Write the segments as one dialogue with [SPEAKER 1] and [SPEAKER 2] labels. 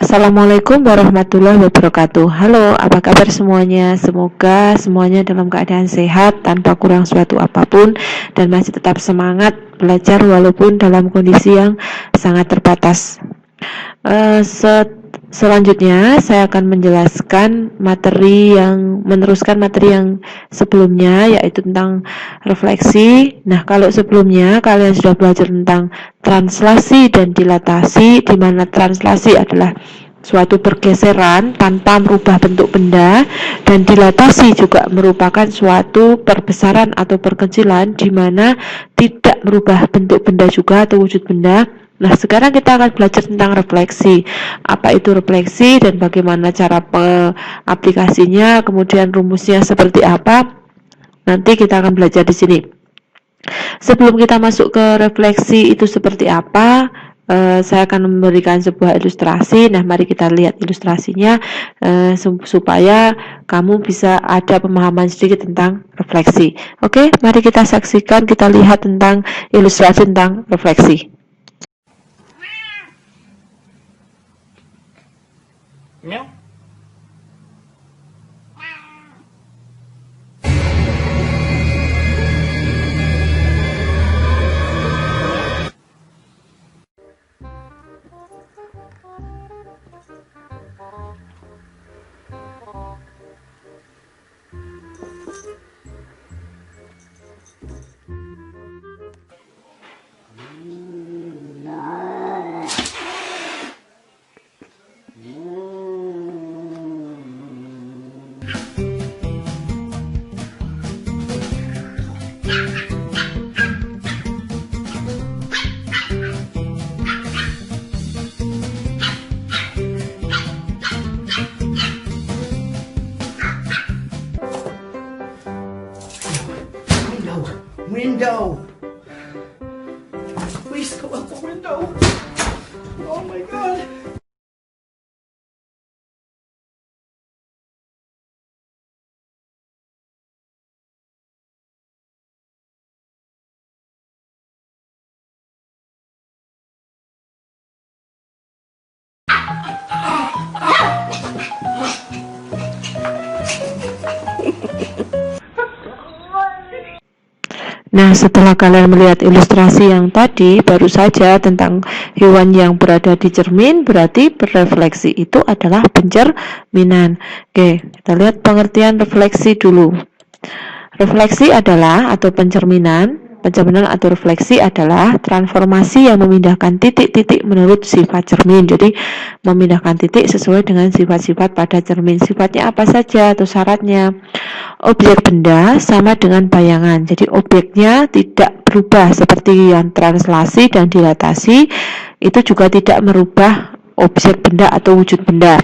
[SPEAKER 1] Assalamualaikum warahmatullahi wabarakatuh. Halo, apa kabar semuanya? Semoga semuanya dalam keadaan sehat, tanpa kurang suatu apapun, dan masih tetap semangat belajar walaupun dalam kondisi yang sangat terbatas. Selanjutnya saya akan menjelaskan meneruskan materi yang sebelumnya, yaitu tentang refleksi. Nah, kalau sebelumnya kalian sudah belajar tentang translasi dan dilatasi, di mana translasi adalah suatu pergeseran tanpa merubah bentuk benda, dan dilatasi juga merupakan suatu perbesaran atau perkecilan di mana tidak merubah bentuk benda juga atau wujud benda. Nah, sekarang kita akan belajar tentang refleksi. Apa itu refleksi dan bagaimana cara aplikasinya, kemudian rumusnya seperti apa. Nanti kita akan belajar di sini. Sebelum kita masuk ke refleksi itu seperti apa, saya akan memberikan sebuah ilustrasi. Nah, mari kita lihat ilustrasinya supaya kamu bisa ada pemahaman sedikit tentang refleksi. Oke, mari kita saksikan, kita lihat tentang ilustrasi tentang refleksi.
[SPEAKER 2] Meow. Window. Please go out the window. Oh my God.
[SPEAKER 1] Nah, setelah kalian melihat ilustrasi yang tadi baru saja tentang hewan yang berada di cermin, berarti berefleksi itu adalah pencerminan. Oke, kita lihat pengertian refleksi dulu. Refleksi adalah atau pencerminan atau refleksi adalah transformasi yang memindahkan titik-titik menurut sifat cermin. Jadi memindahkan titik sesuai dengan sifat-sifat pada cermin. Sifatnya apa saja atau syaratnya? Objek benda sama dengan bayangan. Jadi objeknya tidak berubah seperti yang translasi dan dilatasi. Itu juga tidak merubah objek benda atau wujud benda.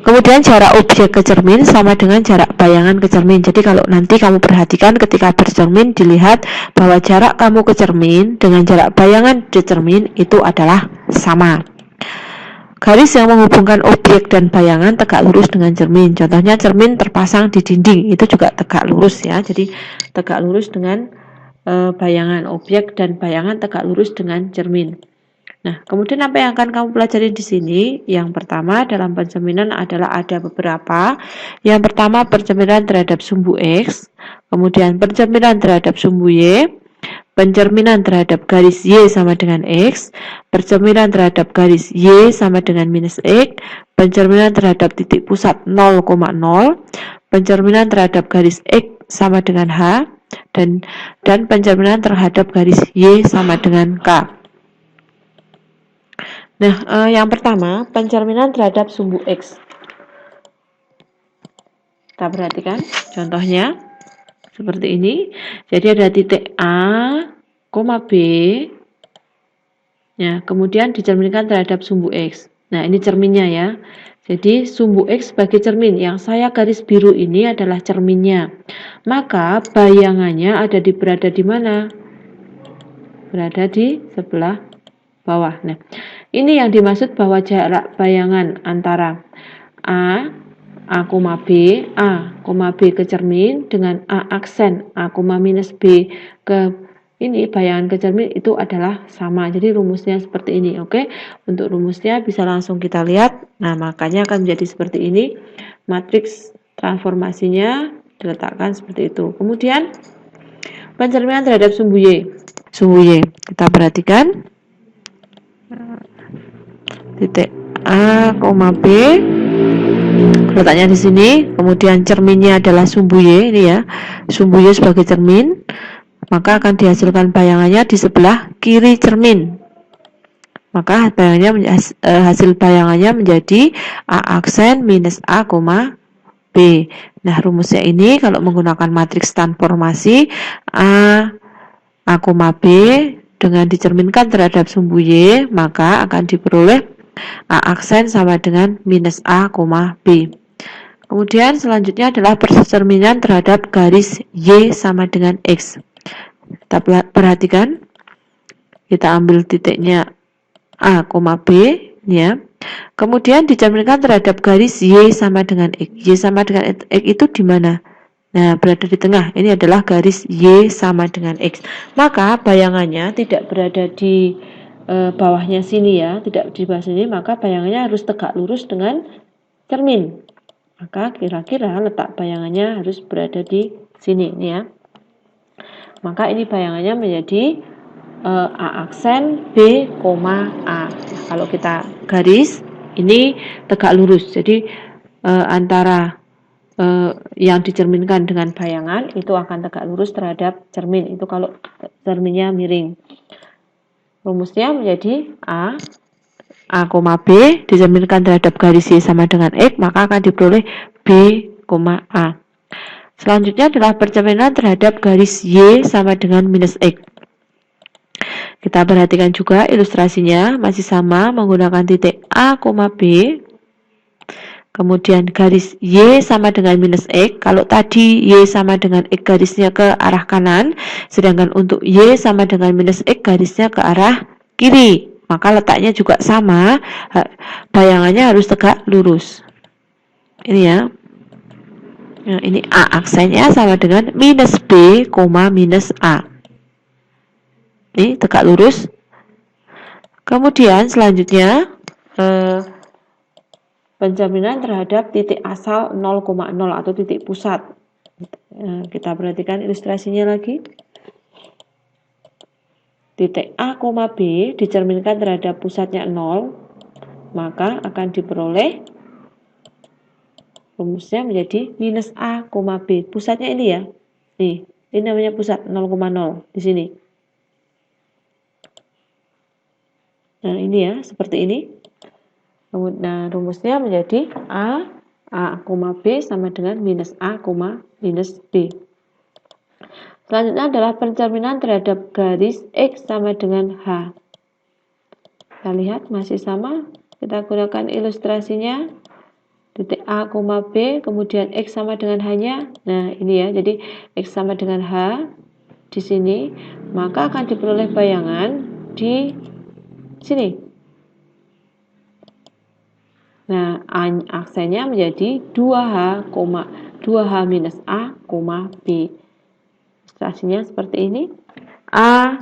[SPEAKER 1] Kemudian jarak objek ke cermin sama dengan jarak bayangan ke cermin. Jadi kalau nanti kamu perhatikan ketika bercermin, dilihat bahwa jarak kamu ke cermin dengan jarak bayangan di cermin itu adalah sama. Garis yang menghubungkan objek dan bayangan tegak lurus dengan cermin. Contohnya cermin terpasang di dinding, itu juga tegak lurus ya. Jadi tegak lurus dengan bayangan objek dan bayangan tegak lurus dengan cermin. Nah, kemudian apa yang akan kamu pelajari di sini? Yang pertama dalam pencerminan adalah ada beberapa. Yang pertama pencerminan terhadap sumbu X, kemudian pencerminan terhadap sumbu Y, pencerminan terhadap garis Y sama dengan X, pencerminan terhadap garis Y sama dengan minus X, pencerminan terhadap titik pusat 0,0, pencerminan terhadap garis X sama dengan H, dan pencerminan terhadap garis Y sama dengan K. Nah, yang pertama, pencerminan terhadap sumbu X. Kita perhatikan contohnya seperti ini. Jadi ada titik A, B, ya, kemudian dicerminkan terhadap sumbu X. Nah, ini cerminnya ya. Jadi sumbu X sebagai cermin, yang saya garis biru ini adalah cerminnya. Maka bayangannya berada di mana? Berada di sebelah bawah. Nah, ini yang dimaksud bahwa jarak bayangan antara A, B ke cermin dengan A aksen A, minus B ke ini bayangan ke cermin itu adalah sama. Jadi rumusnya seperti ini. Oke. Untuk rumusnya bisa langsung kita lihat. Nah, makanya akan menjadi seperti ini. Matriks transformasinya diletakkan seperti itu. Kemudian pencerminan terhadap sumbu Y. Sumbu Y. Kita perhatikan. Titik A, B. Letaknya di sini. Kemudian cerminnya adalah sumbu Y ini ya. Sumbu Y sebagai cermin. Maka akan dihasilkan bayangannya di sebelah kiri cermin. Maka hasil bayangannya menjadi A aksen minus A, B. Nah, rumusnya ini kalau menggunakan matriks transformasi A, B dengan dicerminkan terhadap sumbu Y, maka akan diperoleh A aksen sama dengan minus A, B. Kemudian selanjutnya adalah percerminan terhadap garis Y sama dengan X. Kita perhatikan, kita ambil titiknya A, B ya. Kemudian dicerminkan terhadap garis Y sama dengan X. Y sama dengan X itu di mana? Nah, berada di tengah. Ini adalah garis Y sama dengan X. Maka bayangannya tidak berada di bawahnya sini ya, tidak di bawah sini, maka bayangannya harus tegak lurus dengan cermin. Maka kira-kira letak bayangannya harus berada di sini nih ya. Maka ini bayangannya menjadi A aksen B, A. Nah, kalau kita garis ini tegak lurus. Jadi antara yang dicerminkan dengan bayangan itu akan tegak lurus terhadap cermin. Itu kalau cerminnya miring. Rumusnya menjadi A, B dicerminkan terhadap garis Y sama dengan X, maka akan diperoleh B, A. Selanjutnya adalah percerminan terhadap garis Y sama dengan minus X. Kita perhatikan juga ilustrasinya masih sama menggunakan titik A, B. Kemudian garis Y sama dengan minus X. Kalau tadi Y sama dengan X garisnya ke arah kanan, sedangkan untuk Y sama dengan minus X garisnya ke arah kiri. Maka letaknya juga sama, bayangannya harus tegak lurus. Ini ya. Nah, ini A aksennya sama dengan minus B, minus A. Ini tegak lurus. Kemudian selanjutnya pencerminan terhadap titik asal 0,0 atau titik pusat. Kita perhatikan ilustrasinya lagi. Titik A, B dicerminkan terhadap pusatnya 0, maka akan diperoleh rumusnya menjadi minus A, B. Pusatnya ini ya. Nih, ini namanya pusat 0,0 di sini. Nah, ini ya, seperti ini. Nah, rumusnya menjadi A, B sama dengan minus A, minus B. Selanjutnya adalah pencerminan terhadap garis X sama dengan H. Kita lihat masih sama. Kita gunakan ilustrasinya. Titik A, B, kemudian X sama dengan H-nya. Nah, ini ya, jadi X sama dengan H di sini, maka akan diperoleh bayangan di sini. Nah, aksennya menjadi 2H, 2H minus A, B. Ilustrasinya seperti ini. A,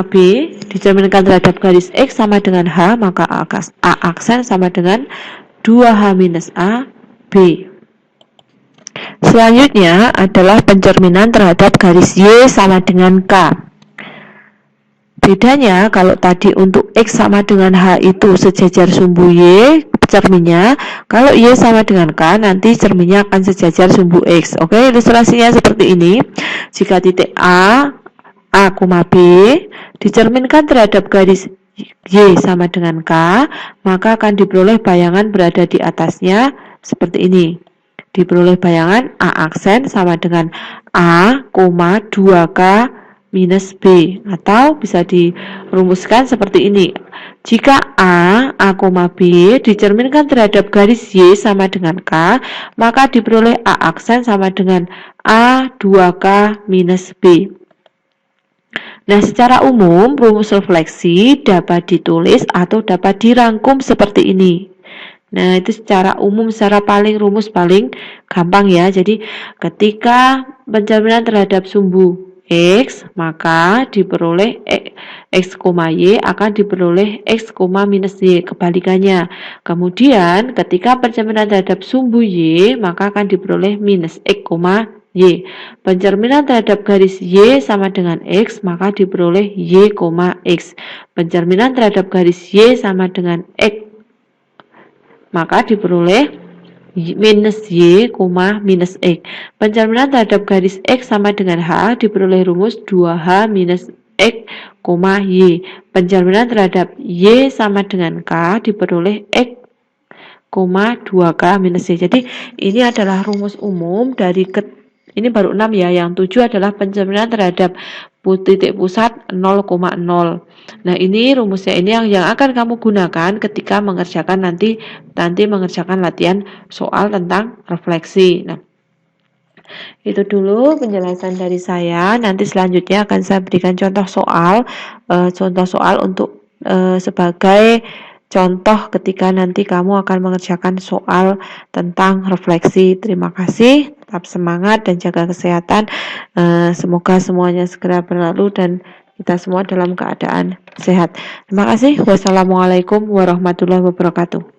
[SPEAKER 1] B dicerminkan terhadap garis X sama dengan H, maka A aksen sama dengan 2H minus A, B. Selanjutnya adalah pencerminan terhadap garis Y sama dengan K. Bedanya kalau tadi untuk X sama dengan H itu sejajar sumbu Y cerminnya, kalau Y sama dengan K nanti cerminnya akan sejajar sumbu X. Oke, ilustrasinya seperti ini. Jika titik A, B dicerminkan terhadap garis Y sama dengan K, maka akan diperoleh bayangan berada di atasnya seperti ini. Diperoleh bayangan A aksen sama dengan A, 2K minus B, atau bisa dirumuskan seperti ini. Jika A, B dicerminkan terhadap garis Y sama dengan K, maka diperoleh A aksen sama dengan A, 2K minus B. Nah, secara umum rumus refleksi dapat ditulis atau dapat dirangkum seperti ini. Nah, itu secara umum, secara rumus paling gampang ya. Jadi, ketika pencerminan terhadap sumbu X, maka diperoleh X, Y akan diperoleh X, minus Y, kebalikannya. Kemudian ketika pencerminan terhadap sumbu Y, maka akan diperoleh minus X, Y. Pencerminan terhadap garis Y sama dengan X, maka diperoleh Y, X. Pencerminan terhadap garis Y sama dengan X, maka diperoleh minus Y, minus X. Pencerminan terhadap garis X sama dengan H diperoleh rumus 2H minus X, Y. Pencerminan terhadap Y sama dengan K diperoleh X, 2K minus Y. Jadi ini adalah rumus umum dari ini baru 6 ya, yang 7 adalah pencerminan terhadap titik pusat 0,0. Nah, ini rumusnya ini yang akan kamu gunakan ketika mengerjakan nanti mengerjakan latihan soal tentang refleksi. Nah, itu dulu penjelasan dari saya. Nanti selanjutnya akan saya berikan contoh soal untuk sebagai contoh ketika nanti kamu akan mengerjakan soal tentang refleksi. Terima kasih, tetap semangat dan jaga kesehatan. Semoga semuanya segera berlalu dan kita semua dalam keadaan sehat. Terima kasih. Wassalamualaikum warahmatullahi wabarakatuh.